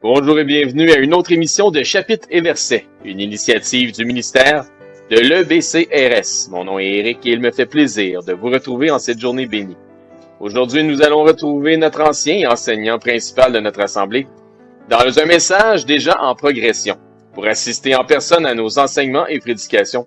Bonjour et bienvenue à une autre émission de Chapitres et Versets, une initiative du ministère de l'EBCRS. Mon nom est Éric et il me fait plaisir de vous retrouver en cette journée bénie. Aujourd'hui, nous allons retrouver notre ancien enseignant principal de notre assemblée dans un message déjà en progression. Pour assister en personne à nos enseignements et prédications,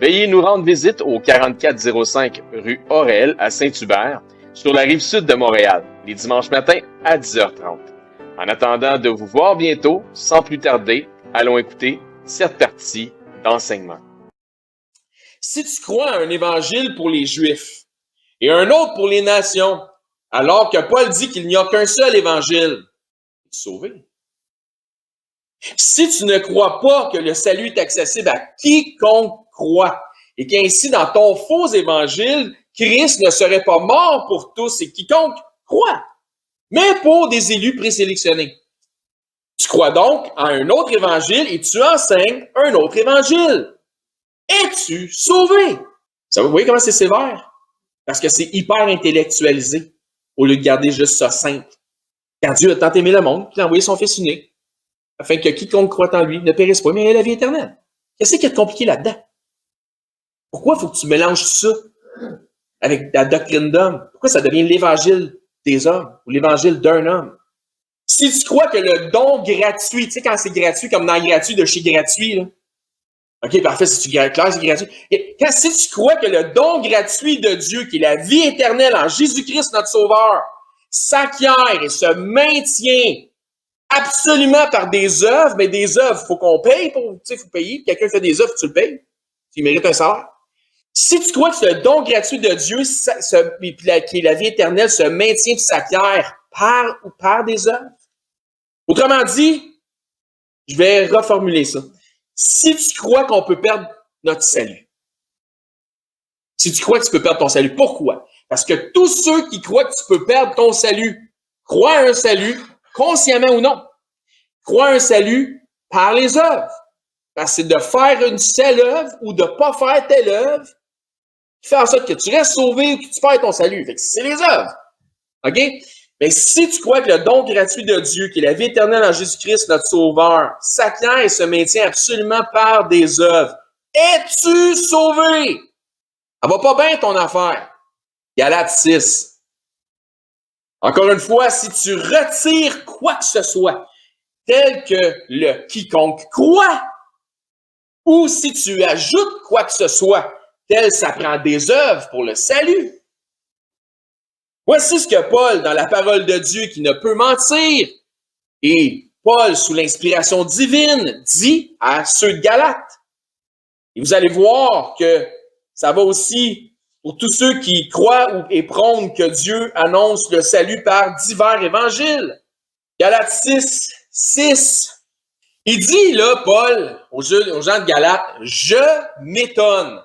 veuillez nous rendre visite au 4405 rue Aurel à Saint-Hubert, sur la rive sud de Montréal, les dimanches matins à 10h30. En attendant de vous voir bientôt, sans plus tarder, allons écouter cette partie d'enseignement. Si tu crois à un évangile pour les Juifs et un autre pour les nations, alors que Paul dit qu'il n'y a qu'un seul évangile, tu es sauvé. Si tu ne crois pas que le salut est accessible à quiconque croit, et qu'ainsi dans ton faux évangile, Christ ne serait pas mort pour tous et quiconque croit, mais pour des élus présélectionnés. Tu crois donc à un autre évangile et tu enseignes un autre évangile. Es-tu sauvé? Vous voyez comment c'est sévère? Parce que c'est hyper intellectualisé, au lieu de garder juste ça simple. Car Dieu a tant aimé le monde qu'il a envoyé son Fils unique, afin que quiconque croit en lui ne périsse pas, mais ait la vie éternelle. Qu'est-ce qu'il y a de compliqué là-dedans? Pourquoi il faut que tu mélanges ça avec la doctrine d'homme? Pourquoi ça devient l'évangile des hommes ou l'évangile d'un homme? Si tu crois que le don gratuit, tu sais, quand c'est gratuit, comme dans gratuit de chez gratuit, là. OK, parfait, si tu clair, c'est gratuit. Si tu crois que le don gratuit de Dieu, qui est la vie éternelle en Jésus-Christ, notre Sauveur, s'acquiert et se maintient absolument par des œuvres, mais des œuvres, il faut qu'on paye pour, tu sais, il faut payer. Quelqu'un fait des œuvres, tu le payes. Tu mérites un salaire. Si tu crois que ce don gratuit de Dieu, qui est la vie éternelle, se maintient et s'acquiert par des œuvres. Autrement dit, je vais reformuler ça. Si tu crois qu'on peut perdre notre salut, si tu crois que tu peux perdre ton salut, pourquoi? Parce que tous ceux qui croient que tu peux perdre ton salut, croient à un salut, consciemment ou non, croient à un salut par les œuvres. Parce que c'est de faire une seule œuvre ou de ne pas faire telle œuvre qui fait en sorte que tu restes sauvé ou que tu perds ton salut. Fait que c'est les œuvres. OK? Mais si tu crois que le don gratuit de Dieu, qui est la vie éternelle en Jésus-Christ, notre Sauveur, s'acquiert et se maintient absolument par des œuvres, es-tu sauvé? Ça va pas bien ton affaire. Galates 6. Encore une fois, si tu retires quoi que ce soit, tel que le quiconque croit, ou si tu ajoutes quoi que ce soit, tel ça prend des œuvres pour le salut. Voici ce que Paul, dans la parole de Dieu qui ne peut mentir, et Paul, sous l'inspiration divine, dit à ceux de Galates. Et vous allez voir que ça va aussi pour tous ceux qui croient et prônent que Dieu annonce le salut par divers évangiles. Galates 6, 6. Il dit, là, Paul, aux gens de Galates, « Je m'étonne. »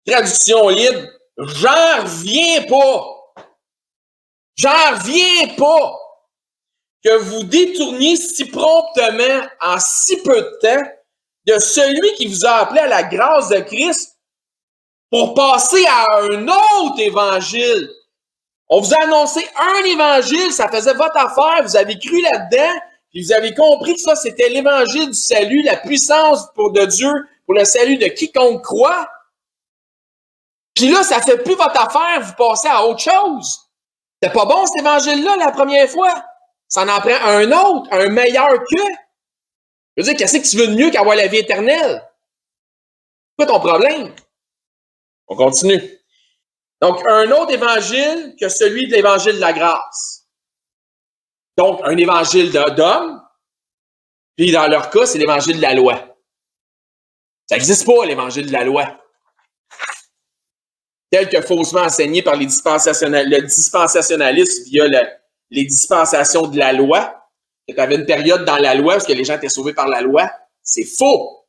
Traduction libre, « J'en reviens pas. » J'en reviens pas que vous détourniez si promptement, en si peu de temps, de celui qui vous a appelé à la grâce de Christ pour passer à un autre évangile. On vous a annoncé un évangile, ça faisait votre affaire, vous avez cru là-dedans, puis vous avez compris que ça, c'était l'évangile du salut, la puissance de Dieu pour le salut de quiconque croit. Puis là, ça fait plus votre affaire, vous passez à autre chose. C'était pas bon, cet évangile-là, la première fois. Ça en prend un autre, un meilleur que. Je veux dire, qu'est-ce que tu veux de mieux qu'avoir la vie éternelle? C'est quoi ton problème? On continue. Donc, un autre évangile que celui de l'évangile de la grâce. Donc, un évangile d'homme, puis dans leur cas, c'est l'évangile de la loi. Ça n'existe pas, l'évangile de la loi. Tel que faussement enseigné par le dispensationalisme via les dispensations de la loi. Tu avais une période dans la loi où les gens étaient sauvés par la loi. C'est faux.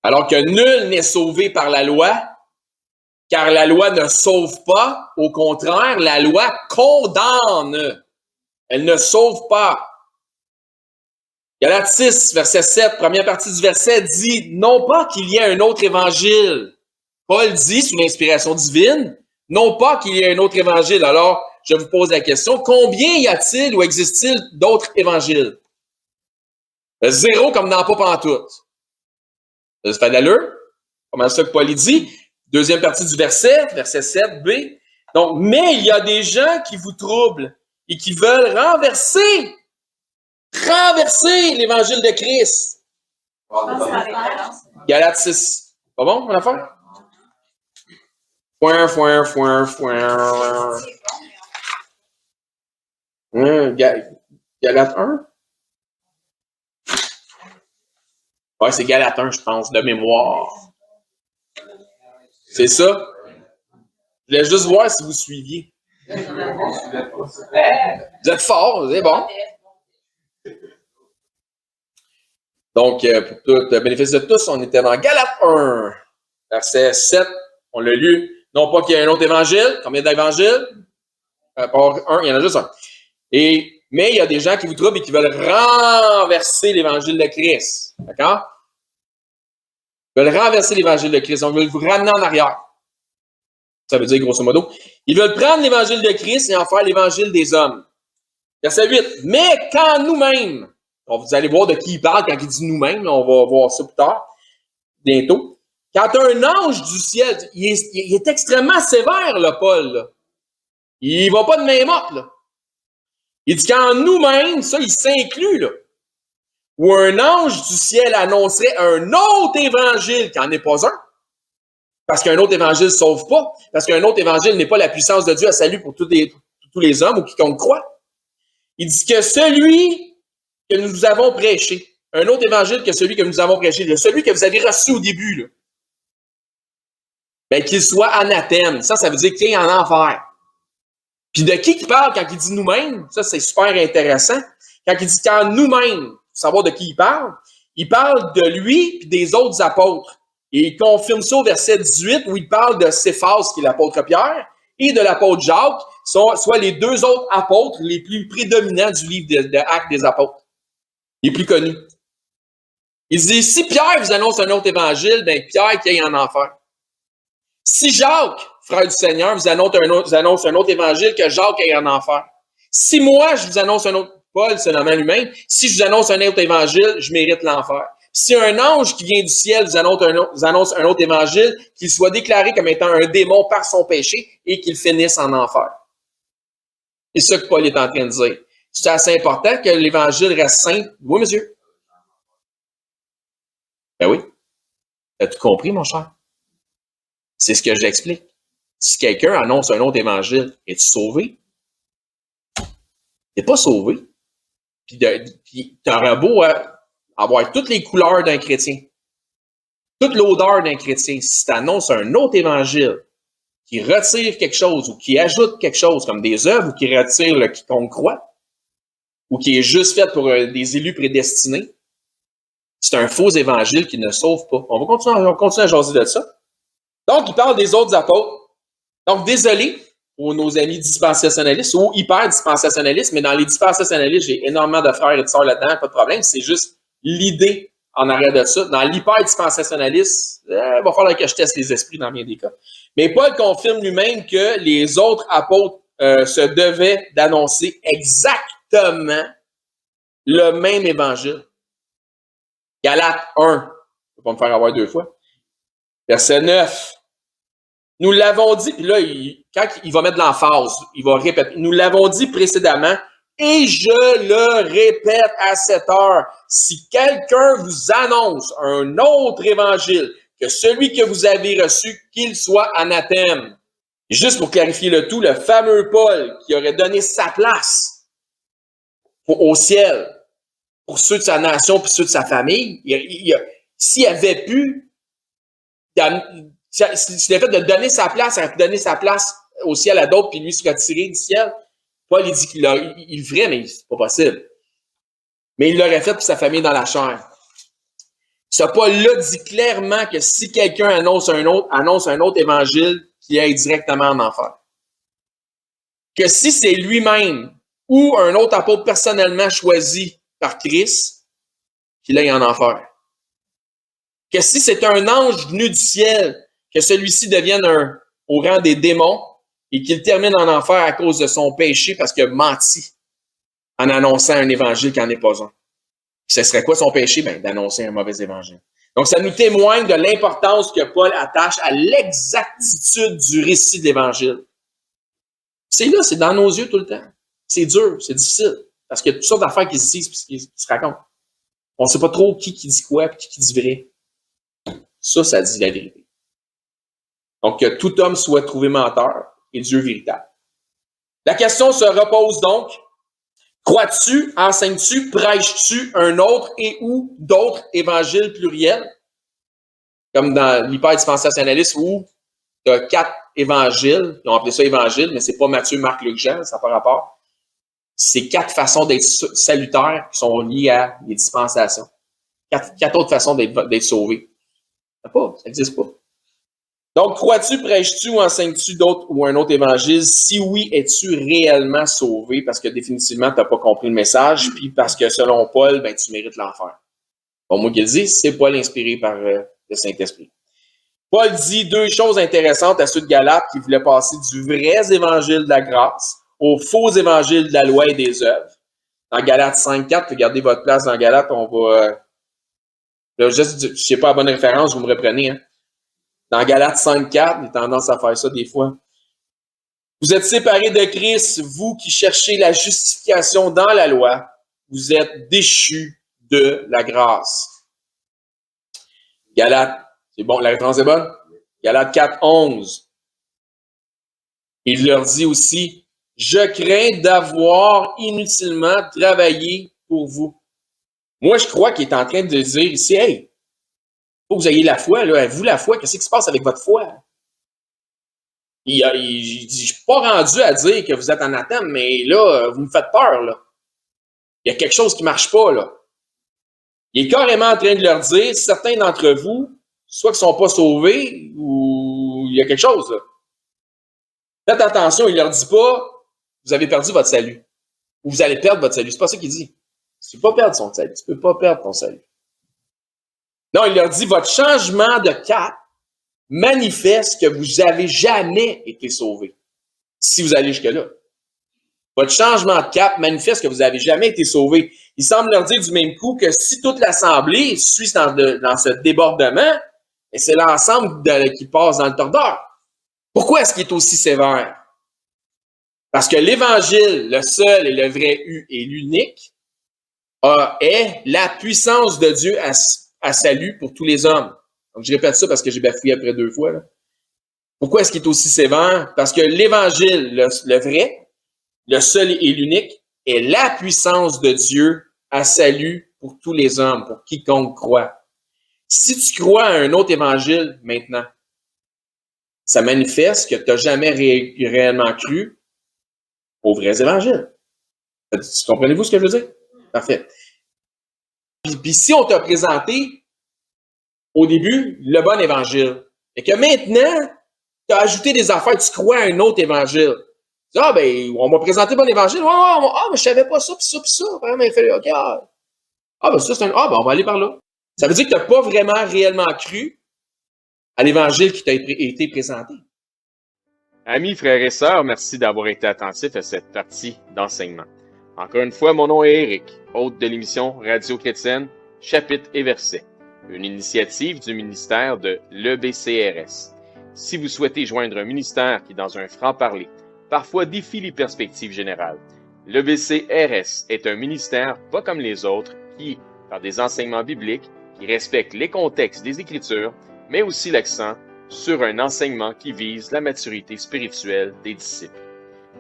Alors que nul n'est sauvé par la loi, car la loi ne sauve pas. Au contraire, la loi condamne. Elle ne sauve pas. Galates 6, verset 7, première partie du verset dit « Non pas qu'il y ait un autre évangile ». Paul dit, sous l'inspiration divine, non pas qu'il y ait un autre évangile. Alors, je vous pose la question, combien y a-t-il ou existe-t-il d'autres évangiles? Zéro comme dans pas pantoute. Ça fait de l'allure. Comment ça que Paul dit? Deuxième partie du verset 7b. Donc, mais il y a des gens qui vous troublent et qui veulent renverser l'évangile de Christ. Galates 6. Pas bon, mon affaire? Galates 1? Ouais, c'est Galates 1, je pense, de mémoire. C'est ça? Je voulais juste voir si vous suiviez. Vous êtes forts, c'est bon. Donc, pour tout le bénéfice de tous, on était dans Galates 1, verset 7. On l'a lu. Non pas qu'il y ait un autre évangile. Combien d'évangiles? Un, il y en a juste un. Mais il y a des gens qui vous troublent et qui veulent renverser l'évangile de Christ. D'accord? Ils veulent renverser l'évangile de Christ. On veut vous ramener en arrière. Ça veut dire, grosso modo, ils veulent prendre l'évangile de Christ et en faire l'évangile des hommes. Verset 8. Mais quand nous-mêmes, vous allez voir de qui il parle quand il dit nous-mêmes, on va voir ça plus tard, bientôt. Quand un ange du ciel, il est extrêmement sévère, là, Paul. Là. Il va pas de main morte, là. Il dit quand nous-mêmes, ça, il s'inclut, là. Ou un ange du ciel annoncerait un autre évangile qui n'en est pas un. Parce qu'un autre évangile ne sauve pas. Parce qu'un autre évangile n'est pas la puissance de Dieu à salut pour tous les hommes ou quiconque croit. Il dit que celui que nous avons prêché, un autre évangile que celui que nous avons prêché, celui que vous avez reçu au début, là, ben, qu'il soit anathème. Ça veut dire qu'il est en enfer. Puis de qui il parle quand il dit nous-mêmes? Ça, c'est super intéressant. Quand il dit quand nous-mêmes, pour savoir de qui il parle de lui et des autres apôtres. Et il confirme ça au verset 18 où il parle de Céphas, qui est l'apôtre Pierre, et de l'apôtre Jacques, soit les deux autres apôtres les plus prédominants du livre de Actes des apôtres. Les plus connus. Il dit, si Pierre vous annonce un autre évangile, ben Pierre qui est en enfer. Si Jacques, frère du Seigneur, vous annonce un autre évangile, que Jacques est en enfer. Si moi, je vous annonce un autre, Paul, se nommant lui-même, si je vous annonce un autre évangile, je mérite l'enfer. Si un ange qui vient du ciel vous annonce un autre évangile, qu'il soit déclaré comme étant un démon par son péché et qu'il finisse en enfer. C'est ça que Paul est en train de dire. C'est assez important que l'évangile reste simple. Oui, monsieur? Ben oui. As-tu compris, mon cher? C'est ce que j'explique. Si quelqu'un annonce un autre évangile, es-tu sauvé? T'es pas sauvé. Puis t'auras beau avoir toutes les couleurs d'un chrétien, toute l'odeur d'un chrétien. Si tu annonces un autre évangile qui retire quelque chose ou qui ajoute quelque chose, comme des œuvres, ou qui retire le quiconque croit, ou qui est juste fait pour des élus prédestinés, c'est un faux évangile qui ne sauve pas. On va continuer à jaser de ça. Donc, il parle des autres apôtres. Donc, désolé pour nos amis dispensationalistes ou hyper-dispensationalistes, mais dans les dispensationalistes, j'ai énormément de frères et de sœurs là-dedans, pas de problème. C'est juste l'idée en arrière de ça. Dans l'hyper-dispensationaliste, il va falloir que je teste les esprits dans bien des cas. Mais Paul confirme lui-même que les autres apôtres se devaient d'annoncer exactement le même évangile. Galates 1, je ne vais pas me faire avoir deux fois. Verset 9. Nous l'avons dit, puis là, quand il va mettre de l'emphase, il va répéter. Nous l'avons dit précédemment, et je le répète à cette heure, si quelqu'un vous annonce un autre évangile que celui que vous avez reçu, qu'il soit anathème. Et juste pour clarifier le tout, le fameux Paul qui aurait donné sa place au ciel pour ceux de sa nation puis ceux de sa famille, s'il avait pu, s'il avait fait de donner sa place, il aurait pu donner sa place au ciel à d'autres puis lui se retirer du ciel. Paul, il dit qu'il le ferait, mais c'est pas possible. Mais il l'aurait fait pour sa famille dans la chair. Ce Paul-là dit clairement que si quelqu'un annonce un autre évangile, qu'il aille directement en enfer. Que si c'est lui-même ou un autre apôtre personnellement choisi par Christ, qu'il aille en enfer. Que si c'est un ange venu du ciel, que celui-ci devienne au rang des démons et qu'il termine en enfer à cause de son péché parce qu'il a menti en annonçant un évangile qui n'en est pas un. Ce serait quoi son péché? Ben, d'annoncer un mauvais évangile. Donc, ça nous témoigne de l'importance que Paul attache à l'exactitude du récit de l'évangile. C'est là, c'est dans nos yeux tout le temps. C'est dur, c'est difficile. Parce qu'il y a toutes sortes d'affaires qui se disent et qui se racontent. On ne sait pas trop qui dit quoi et qui dit vrai. Ça dit la vérité. Donc, que tout homme soit trouvé menteur et Dieu véritable. La question se repose donc, crois-tu, enseignes-tu, prêches-tu un autre et ou d'autres évangiles pluriels? Comme dans l'hyperdispensationalisme où tu as 4 évangiles, ils ont appelé ça évangile, mais c'est pas Matthieu, Marc, Luc, Jean, ça n'a pas rapport. C'est 4 façons d'être salutaires qui sont liées à les dispensations. 4 autres façons d'être sauvé. Ça n'existe pas. Donc, crois-tu, prêches-tu ou enseignes-tu d'autres ou un autre évangile? Si oui, es-tu réellement sauvé? Parce que définitivement, tu n'as pas compris le message, puis parce que selon Paul, ben, tu mérites l'enfer. Bon, moi qui le dis, c'est Paul inspiré par le Saint-Esprit. Paul dit 2 choses intéressantes à ceux de Galates qui voulaient passer du vrai évangile de la grâce au faux évangile de la loi et des œuvres. Dans Galates 5.4, regardez votre place dans Galates, on va... je ne sais pas la bonne référence, vous me reprenez, hein? Dans Galates 5.4, j'ai tendance à faire ça des fois. Vous êtes séparés de Christ, vous qui cherchez la justification dans la loi, vous êtes déchus de la grâce. Galates, c'est bon, la référence est bonne? Galates 4.11. Il leur dit aussi, je crains d'avoir inutilement travaillé pour vous. Moi, je crois qu'il est en train de dire ici, hey, faut que vous ayez la foi, là. Vous, la foi, qu'est-ce qui se passe avec votre foi? Je ne suis pas rendu à dire que vous êtes anathème, mais là, vous me faites peur, là. Il y a quelque chose qui ne marche pas, là. Il est carrément en train de leur dire, certains d'entre vous, soit qu'ils ne sont pas sauvés, ou il y a quelque chose, là. Faites attention, il ne leur dit pas, vous avez perdu votre salut. Ou vous allez perdre votre salut. C'est pas ça qu'il dit. Tu ne peux pas perdre son salut. Tu ne peux pas perdre ton salut. Non, il leur dit, votre changement de cap manifeste que vous n'avez jamais été sauvé. Si vous allez jusque-là. Votre changement de cap manifeste que vous n'avez jamais été sauvé. Il semble leur dire du même coup que si toute l'Assemblée suit dans ce débordement, c'est l'ensemble qui passe dans le tordeur. Pourquoi est-ce qu'il est aussi sévère? Parce que l'Évangile, le seul et le vrai et l'unique, est la puissance de Dieu à salut pour tous les hommes. Donc, je répète ça parce que j'ai bafouillé après 2 fois. Là. Pourquoi est-ce qu'il est aussi sévère? Parce que l'Évangile, le vrai, le seul et l'unique, est la puissance de Dieu à salut pour tous les hommes, pour quiconque croit. Si tu crois à un autre Évangile maintenant, ça manifeste que tu n'as jamais réellement cru aux vrais Évangiles. Comprenez-vous ce que je veux dire? Parfait. Puis si on t'a présenté au début le bon évangile, et que maintenant, tu as ajouté des affaires, tu crois à un autre évangile. Tu dis, ben, on m'a présenté le bon évangile. Mais je savais pas ça, puis ça, puis ça. Ben, il fallait, OK, ben, ça, c'est ben, on va aller par là. Ça veut dire que tu n'as pas vraiment réellement cru à l'évangile qui t'a été présenté. Amis, frères et sœurs, merci d'avoir été attentifs à cette partie d'enseignement. Encore une fois, mon nom est Éric, hôte de l'émission Radio Chrétienne, Chapitres et Versets, une initiative du ministère de l'EBCRS. Si vous souhaitez joindre un ministère qui, dans un franc-parler, parfois défie les perspectives générales, l'EBCRS est un ministère pas comme les autres qui, par des enseignements bibliques, qui respectent les contextes des Écritures, mais aussi l'accent sur un enseignement qui vise la maturité spirituelle des disciples.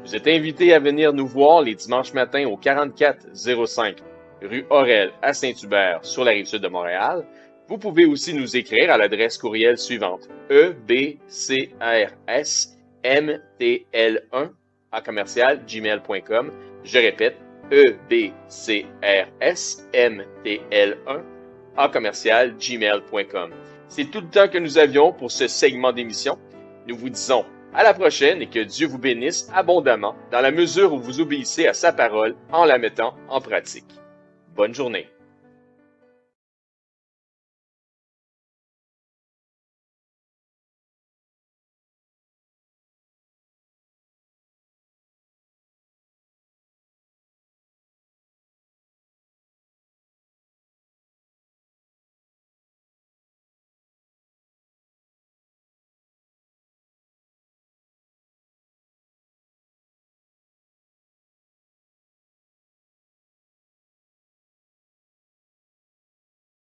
Vous êtes invités à venir nous voir les dimanches matins au 4405 rue Aurel à Saint-Hubert sur la Rive-Sud de Montréal. Vous pouvez aussi nous écrire à l'adresse courriel suivante ebcrsmtl1@gmail.com. Je répète, ebcrsmtl1@gmail.com. C'est tout le temps que nous avions pour ce segment d'émission. Nous vous disons à la prochaine et que Dieu vous bénisse abondamment dans la mesure où vous obéissez à sa parole en la mettant en pratique. Bonne journée.